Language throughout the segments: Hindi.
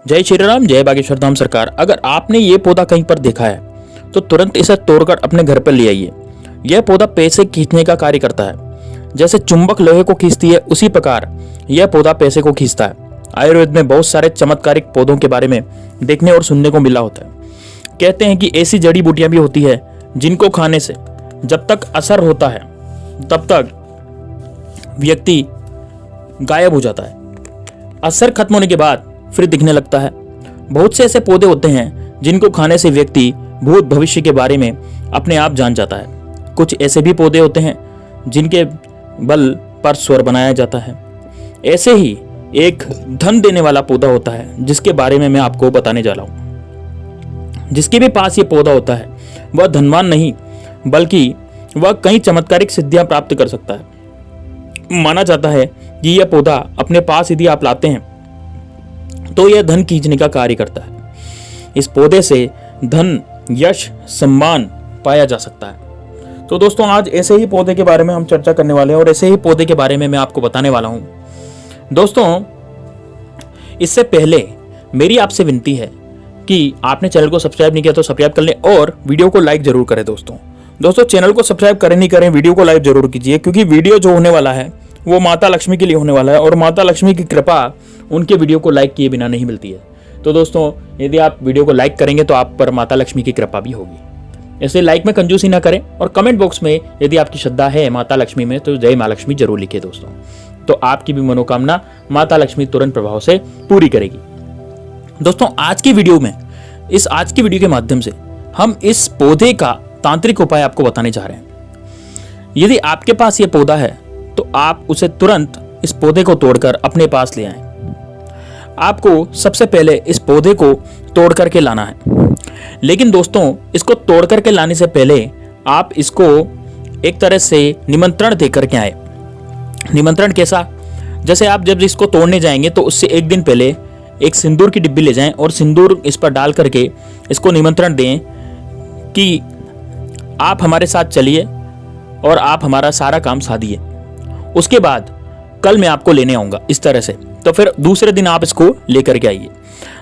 जय श्री राम, जय बागेश्वर धाम सरकार। अगर आपने ये पौधा कहीं पर देखा है तो तुरंत इसे तोड़कर अपने घर पर ले आइए। यह पौधा पैसे खींचने का कार्य करता है। जैसे चुंबक लोहे को खींचती है, उसी प्रकार यह पौधा पैसे को खींचता है। आयुर्वेद में बहुत सारे चमत्कारिक पौधों के बारे में देखने और सुनने को मिला होता है। कहते हैं कि ऐसी जड़ी बूटियां भी होती है जिनको खाने से जब तक असर होता है तब तक व्यक्ति गायब हो जाता है, असर खत्म होने के बाद फिर दिखने लगता है। बहुत से ऐसे पौधे होते हैं जिनको खाने से व्यक्ति भूत भविष्य के बारे में अपने आप जान जाता है। कुछ ऐसे भी पौधे होते हैं जिनके बल पर स्वर बनाया जाता है। ऐसे ही एक धन देने वाला पौधा होता है जिसके बारे में मैं आपको बताने जा रहा हूं। जिसके भी पास ये पौधा होता है वह धनवान नहीं बल्कि वह कई चमत्कारिक सिद्धियां प्राप्त कर सकता है। माना जाता है कि यह पौधा अपने पास यदि आप लाते हैं तो यह धन खींचने का कार्य करता है। इस पौधे से धन, यश, सम्मान पाया जा सकता है। तो दोस्तों, आज ऐसे ही पौधे के बारे में हम चर्चा करने वाले हैं और ऐसे ही पौधे के बारे में मैं आपको बताने वाला हूं। दोस्तों, इससे पहले मेरी आपसे विनती है कि आपने चैनल को सब्सक्राइब नहीं किया तो सब्सक्राइब कर लें और वीडियो को लाइक जरूर करें। दोस्तों चैनल को सब्सक्राइब करें नहीं करें, वीडियो को लाइक जरूर कीजिए, क्योंकि वीडियो जो होने वाला है वो माता लक्ष्मी के लिए होने वाला है और माता लक्ष्मी की कृपा उनके वीडियो को लाइक किए बिना नहीं मिलती है। तो दोस्तों, यदि आप वीडियो को लाइक करेंगे तो आप पर माता लक्ष्मी की कृपा भी होगी। ऐसे लाइक में कंजूसी ना करें और कमेंट बॉक्स में यदि आपकी श्रद्धा है माता लक्ष्मी में तो जय मां लक्ष्मी जरूर लिखे दोस्तों। तो आपकी भी मनोकामना माता लक्ष्मी तुरंत प्रभाव से पूरी करेगी। दोस्तों, आज की वीडियो के माध्यम से हम इस पौधे का तांत्रिक उपाय आपको बताने जा रहे हैं। यदि आपके पास ये पौधा है तो आप उसे तुरंत इस पौधे को तोड़कर अपने पास ले आएं। आपको सबसे पहले इस पौधे को तोड़ करके लाना है। लेकिन दोस्तों, इसको तोड़ करके लाने से पहले आप इसको एक तरह से निमंत्रण दे करके आए। निमंत्रण कैसा? जैसे आप जब इसको तोड़ने जाएंगे तो उससे एक दिन पहले एक सिंदूर की डिब्बी ले जाएं और सिंदूर इस पर डाल करके इसको निमंत्रण दें कि आप हमारे साथ चलिए और आप हमारा सारा काम साधिए। उसके बाद कल मैं आपको लेने आऊंगा, इस तरह से। तो फिर दूसरे दिन आप इसको लेकर के आइए।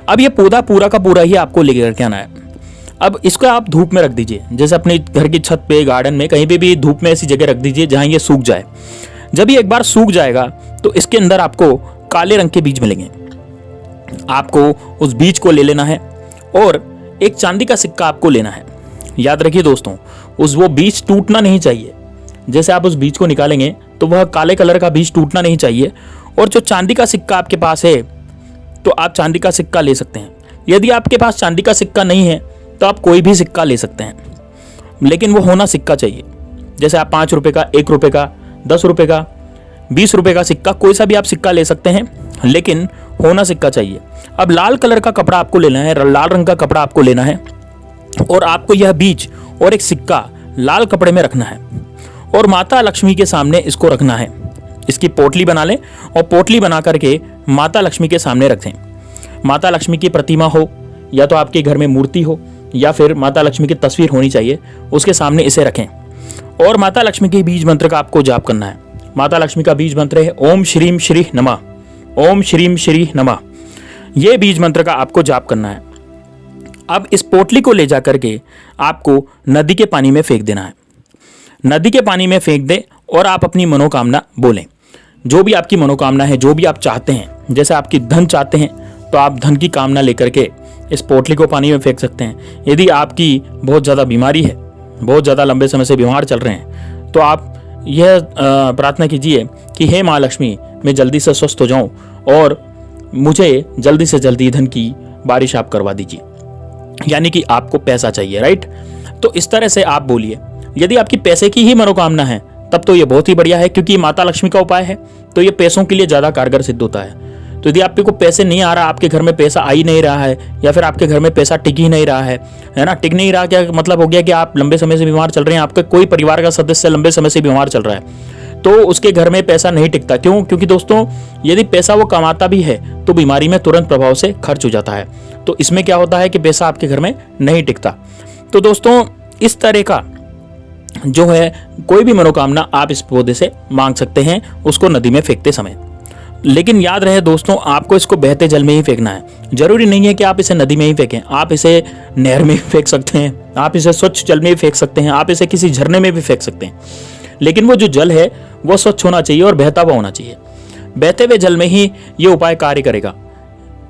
अब ये पौधा पूरा का पूरा ही आपको लेकर के आना है। अब इसको आप धूप में रख दीजिए, जैसे अपने घर की छत पे, गार्डन में, कहीं पे भी धूप में ऐसी जगह रख दीजिए जहां ये सूख जाए। जब ये एक बार सूख जाएगा तो इसके अंदर आपको काले रंग के बीज मिलेंगे। आपको उस बीज को ले लेना है और एक चांदी का सिक्का आपको लेना है। याद रखिए दोस्तों, वो बीज टूटना नहीं चाहिए। जैसे आप उस बीज को निकालेंगे तो वह काले कलर का बीज टूटना नहीं चाहिए। और जो चांदी का सिक्का आपके पास है तो आप चांदी का सिक्का ले सकते हैं। यदि आपके पास चांदी का सिक्का नहीं है तो आप कोई भी सिक्का ले सकते हैं, लेकिन वो होना सिक्का चाहिए। जैसे आप 5 रुपए का, 1 रुपए का, 10 रुपए का, 20 रुपए का सिक्का, कोई सा भी आप सिक्का ले सकते हैं, लेकिन होना सिक्का चाहिए। अब लाल कलर का कपड़ा आपको लेना है, लाल रंग का कपड़ा आपको लेना है और आपको यह बीज और एक सिक्का लाल कपड़े में रखना है और माता लक्ष्मी के सामने इसको रखना है। इसकी पोटली बना लें और पोटली बना करके माता लक्ष्मी के सामने रख दें। माता लक्ष्मी की प्रतिमा हो या तो आपके घर में मूर्ति हो या फिर माता लक्ष्मी की तस्वीर होनी चाहिए, उसके सामने इसे रखें और माता लक्ष्मी के बीज मंत्र का आपको जाप करना है। माता लक्ष्मी का बीज मंत्र है ओम श्रीम श्री नमः, ओम श्रीम श्री नमः। ये बीज मंत्र का आपको जाप करना है। अब इस पोटली को ले जा करके आपको नदी के पानी में फेंक देना है। नदी के पानी में फेंक दें और आप अपनी मनोकामना बोलें। जो भी आपकी मनोकामना है, जो भी आप चाहते हैं, जैसे आपकी धन चाहते हैं तो आप धन की कामना लेकर के इस पोटली को पानी में फेंक सकते हैं। यदि आपकी बहुत ज़्यादा बीमारी है, बहुत ज़्यादा लंबे समय से बीमार चल रहे हैं, तो आप यह प्रार्थना कीजिए कि हे माँ लक्ष्मी, मैं जल्दी से स्वस्थ हो जाऊं और मुझे जल्दी से जल्दी धन की बारिश आप करवा दीजिए। यानी कि आपको पैसा चाहिए, राइट? तो इस तरह से आप बोलिए। यदि आपकी पैसे की ही मनोकामना है तब तो ये बहुत ही बढ़िया है, क्योंकि माता लक्ष्मी का उपाय है तो ये पैसों के लिए ज़्यादा कारगर सिद्ध होता है। तो यदि आपको पैसे नहीं आ रहा, आपके घर में पैसा आ ही नहीं रहा है या फिर आपके घर में पैसा टिक ही नहीं रहा है ना, टिक नहीं रहा, क्या मतलब हो गया कि आप लंबे समय से बीमार चल रहे हैं, आपके कोई परिवार का सदस्य लंबे समय से बीमार चल रहा है तो उसके घर में पैसा नहीं टिकता। क्यों? क्योंकि दोस्तों, यदि पैसा वो कमाता भी है तो बीमारी में तुरंत प्रभाव से खर्च हो जाता है। तो इसमें क्या होता है कि पैसा आपके घर में नहीं टिकता। तो दोस्तों, इस तरह का जो है कोई भी मनोकामना आप इस पौधे से मांग सकते हैं, उसको नदी में फेंकते समय। लेकिन याद रहे दोस्तों, आपको इसको बहते जल में ही फेंकना है। जरूरी नहीं है कि आप इसे नदी में ही फेंकें, आप इसे नहर में भी फेंक सकते हैं, आप इसे स्वच्छ जल में भी फेंक सकते हैं, आप इसे किसी झरने में भी फेंक सकते हैं। लेकिन वो जो जल है वो स्वच्छ होना चाहिए और बहता हुआ होना चाहिए। बहते हुए जल में ही ये उपाय कार्य करेगा।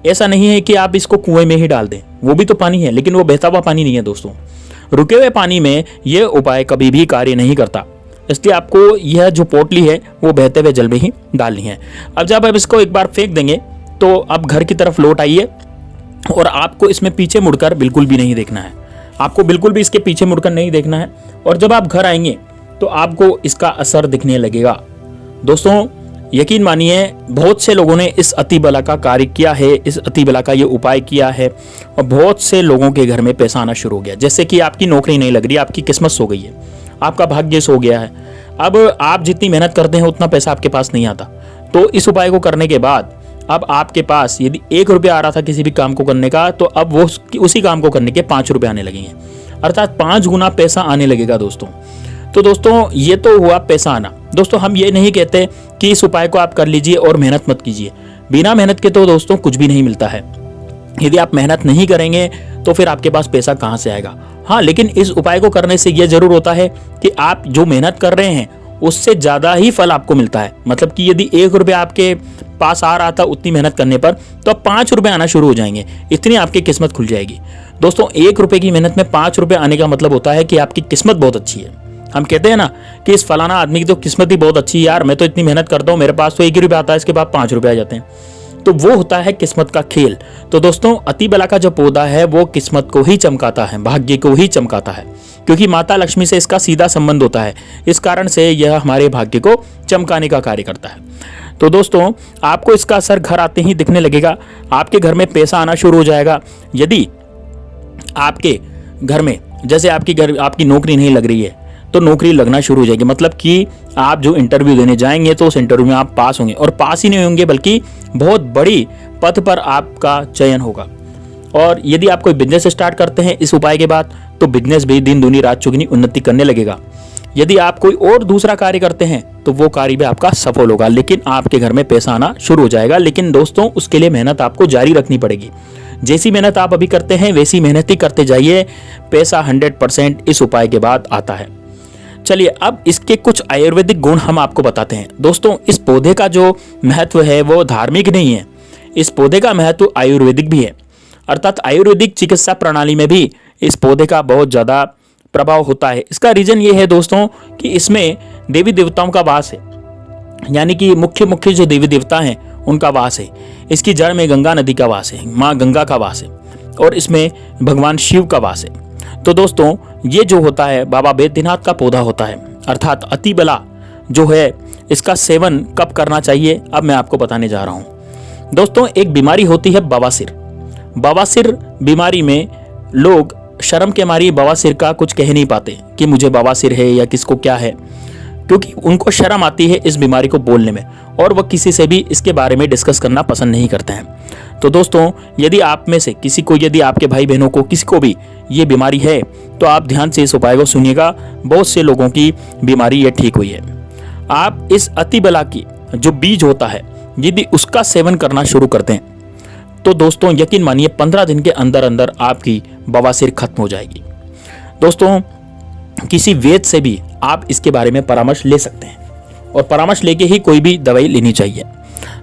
ऐसा नहीं है कि आप इसको कुएं में ही डाल दें, वो भी तो पानी है, लेकिन वो बहता हुआ पानी नहीं है दोस्तों। रुके हुए पानी में ये उपाय कभी भी कार्य नहीं करता, इसलिए आपको यह जो पोटली है वो बहते हुए जल में ही डालनी है। अब जब आप इसको एक बार फेंक देंगे तो अब घर की तरफ लौट आइए और आपको इसमें पीछे मुड़कर बिल्कुल भी नहीं देखना है, आपको बिल्कुल भी इसके पीछे मुड़कर नहीं देखना है। और जब आप घर आएंगे तो आपको इसका असर दिखने लगेगा। दोस्तों यकीन मानिए, बहुत से लोगों ने इस अति बला का कार्य किया है, इस अति बला का ये उपाय किया है और बहुत से लोगों के घर में पैसा आना शुरू हो गया। जैसे कि आपकी नौकरी नहीं लग रही, आपकी किस्मत सो गई है, आपका भाग्य सो गया है, अब आप जितनी मेहनत करते हैं उतना पैसा आपके पास नहीं आता। तो इस उपाय को करने के बाद अब आपके पास यदि 1 रुपया आ रहा था किसी भी काम को करने का, तो अब वो उसी काम को करने के 5 रुपये आने लगेंगे, अर्थात 5 गुना पैसा आने लगेगा दोस्तों। तो दोस्तों ये तो हुआ पैसा आना। दोस्तों हम ये नहीं कहते कि इस उपाय को आप कर लीजिए और मेहनत मत कीजिए, बिना मेहनत के तो दोस्तों कुछ भी नहीं मिलता है। यदि आप मेहनत नहीं करेंगे तो फिर आपके पास पैसा कहाँ से आएगा। हाँ, लेकिन इस उपाय को करने से यह जरूर होता है कि आप जो मेहनत कर रहे हैं उससे ज्यादा ही फल आपको मिलता है। मतलब कि यदि 1 रुपया आपके पास आ रहा था उतनी मेहनत करने पर, तो अब 5 रुपये आना शुरू हो जाएंगे, इतनी आपकी किस्मत खुल जाएगी। दोस्तों 1 रुपये की मेहनत में 5 रुपये आने का मतलब होता है कि आपकी किस्मत बहुत अच्छी है। हम कहते हैं ना कि इस फलाना आदमी की तो किस्मत ही बहुत अच्छी है यार, मैं तो इतनी मेहनत करता हूँ, मेरे पास तो 1 रुपया आता है, इसके बाद 5 रुपये आ जाते हैं। तो वो होता है किस्मत का खेल। तो दोस्तों अति बला का जो पौधा है वो किस्मत को ही चमकाता है, भाग्य को ही चमकाता है, क्योंकि माता लक्ष्मी से इसका सीधा संबंध होता है। इस कारण से यह हमारे भाग्य को चमकाने का कार्य करता है। तो दोस्तों आपको इसका असर घर आते ही दिखने लगेगा, आपके घर में पैसा आना शुरू हो जाएगा। यदि आपके घर में जैसे आपकी नौकरी नहीं लग रही है तो नौकरी लगना शुरू हो जाएगी, मतलब कि आप जो इंटरव्यू देने जाएंगे तो उस इंटरव्यू में आप पास होंगे, और पास ही नहीं होंगे बल्कि बहुत बड़ी पद पर आपका चयन होगा। और यदि आप कोई बिजनेस स्टार्ट करते हैं इस उपाय के बाद तो बिजनेस भी दिन दूनी रात चौगुनी उन्नति करने लगेगा। यदि आप कोई और दूसरा कार्य करते हैं तो वो कार्य भी आपका सफल होगा, लेकिन आपके घर में पैसा आना शुरू हो जाएगा। लेकिन दोस्तों उसके लिए मेहनत आपको जारी रखनी पड़ेगी। जैसी मेहनत आप अभी करते हैं वैसी मेहनत ही करते जाइए, पैसा 100% इस उपाय के बाद आता है। चलिए अब इसके कुछ आयुर्वेदिक गुण हम आपको बताते हैं। दोस्तों इस पौधे का जो महत्व है वो धार्मिक नहीं है, इस पौधे का महत्व आयुर्वेदिक भी है, अर्थात आयुर्वेदिक चिकित्सा प्रणाली में भी इस पौधे का बहुत ज़्यादा प्रभाव होता है। इसका रीजन ये है दोस्तों कि इसमें देवी देवताओं का वास है, यानी कि मुख्य जो देवी देवता हैं उनका वास है। इसकी जड़ में गंगा नदी का वास है, माँ गंगा का वास है, और इसमें भगवान शिव का वास है। तो दोस्तों ये जो होता है बाबा बैद्यनाथ का पौधा होता है, अर्थात अति बला जो है, इसका सेवन कब करना चाहिए अब मैं आपको बताने जा रहा हूँ। दोस्तों एक बीमारी होती है बवासीर। बवासीर बीमारी में लोग शर्म के मारे बवासीर का कुछ कह नहीं पाते कि मुझे बवासीर है या किसको क्या है, क्योंकि उनको शर्म आती है इस बीमारी को बोलने में, और वह किसी से भी इसके बारे में डिस्कस करना पसंद नहीं करते हैं। तो दोस्तों यदि आप में से किसी को, यदि आपके भाई बहनों को किसी को भी ये बीमारी है तो आप ध्यान से इस उपाय को सुनिएगा। बहुत से लोगों की बीमारी ये ठीक हुई है। आप इस अति बला की जो बीज होता है यदि उसका सेवन करना शुरू करते हैं तो दोस्तों यकीन मानिए 15 दिन के अंदर अंदर आपकी बवासीर खत्म हो जाएगी। दोस्तों किसी वैद्य से भी आप इसके बारे में परामर्श ले सकते हैं, और परामर्श लेके ही कोई भी दवाई लेनी चाहिए।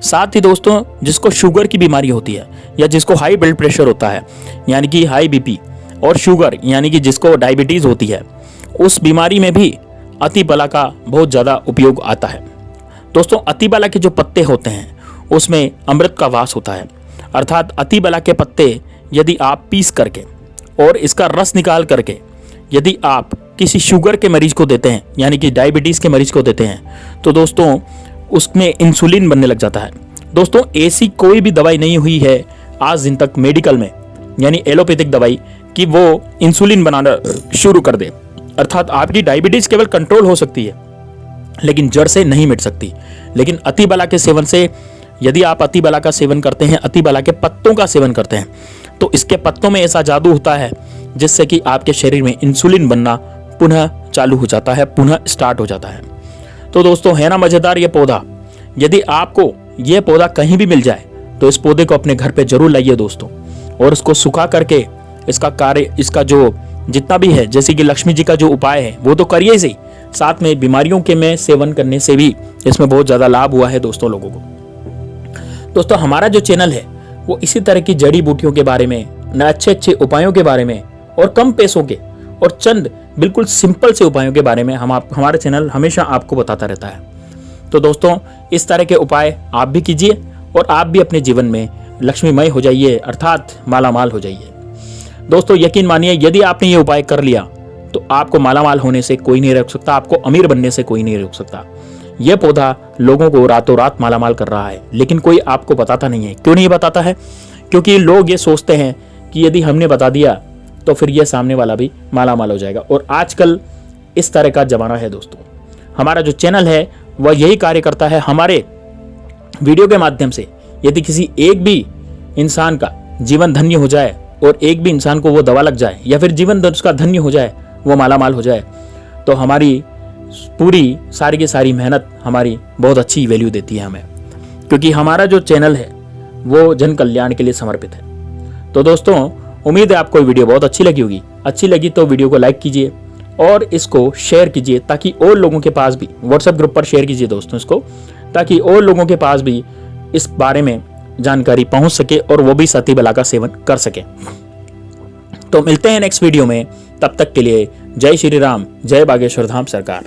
साथ ही दोस्तों जिसको शुगर की बीमारी होती है या जिसको हाई ब्लड प्रेशर होता है, यानी कि हाई बीपी, और शुगर यानी कि जिसको डायबिटीज होती है, उस बीमारी में भी अति बला का बहुत ज़्यादा उपयोग आता है। दोस्तों अति बला के जो पत्ते होते हैं उसमें अमृत का वास होता है, अर्थात अति बला के पत्ते यदि आप पीस करके और इसका रस निकाल करके यदि आप किसी शुगर के मरीज को देते हैं, यानी कि डायबिटीज़ के मरीज को देते हैं, तो दोस्तों उसमें इंसुलिन बनने लग जाता है। दोस्तों ऐसी कोई भी दवाई नहीं हुई है आज दिन तक मेडिकल में, यानी एलोपैथिक दवाई, कि वो इंसुलिन बनाना शुरू कर दे। अर्थात आपकी डायबिटीज़ केवल कंट्रोल हो सकती है लेकिन जड़ से नहीं मिट सकती। लेकिन अति बला के सेवन से, यदि आप अति बला का सेवन करते हैं, अति बला के पत्तों का सेवन करते हैं, तो इसके पत्तों में ऐसा जादू होता है जिससे कि आपके शरीर में इंसुलिन बनना पुनः चालू हो जाता है, पुनः स्टार्ट हो जाता है। तो दोस्तों है ना मजेदार ये पौधा। यदि आपको ये पौधा कहीं भी मिल जाए तो इस पौधे को अपने घर पे जरूर लाइए दोस्तों, और इसको सुखा करके इसका कार्य, इसका जो जितना भी है, जैसे कि लक्ष्मी जी का जो उपाय है वो तो करिए ही, साथ में बीमारियों के में सेवन करने से भी इसमें बहुत ज़्यादा लाभ हुआ है दोस्तों लोगों को। दोस्तों हमारा जो चैनल है वो इसी तरह की जड़ी बूटियों के बारे में, न अच्छे अच्छे उपायों के बारे में, और कम पैसों के और चंद बिल्कुल सिंपल से उपायों के बारे में हमारा चैनल हमेशा आपको बताता रहता है। तो दोस्तों इस तरह के उपाय आप भी कीजिए और आप भी अपने जीवन में लक्ष्मीमय हो जाइए, अर्थात मालामाल हो जाइए। दोस्तों यकीन मानिए, यदि आपने ये उपाय कर लिया तो आपको मालामाल होने से कोई नहीं रोक सकता, आपको अमीर बनने से कोई नहीं रोक सकता। यह पौधा लोगों को रातों रात मालामाल कर रहा है, लेकिन कोई आपको बताता नहीं है। क्यों नहीं बताता है? क्योंकि लोग ये सोचते हैं कि यदि हमने बता दिया तो फिर यह सामने वाला भी मालामाल हो जाएगा। और आजकल इस तरह का जमाना है दोस्तों। हमारा जो चैनल है वह यही कार्य करता है, हमारे वीडियो के माध्यम से यदि किसी एक भी इंसान का जीवन धन्य हो जाए और एक भी इंसान को वो दवा लग जाए या फिर जीवन उसका धन्य हो जाए, वो मालामाल हो जाए, तो हमारी पूरी सारी की सारी मेहनत हमारी बहुत अच्छी वैल्यू देती है हमें, क्योंकि हमारा जो चैनल है वो जन कल्याण के लिए समर्पित है। तो दोस्तों उम्मीद है आपको वीडियो बहुत अच्छी लगी होगी। अच्छी लगी तो वीडियो को लाइक कीजिए और इसको शेयर कीजिए, ताकि और लोगों के पास भी, व्हाट्सएप ग्रुप पर शेयर कीजिए दोस्तों इसको, ताकि और लोगों के पास भी इस बारे में जानकारी पहुंच सके और वो भी सती बला का सेवन कर सके। तो मिलते हैं नेक्स्ट वीडियो में, तब तक के लिए जय श्री राम, जय बागेश्वर धाम सरकार।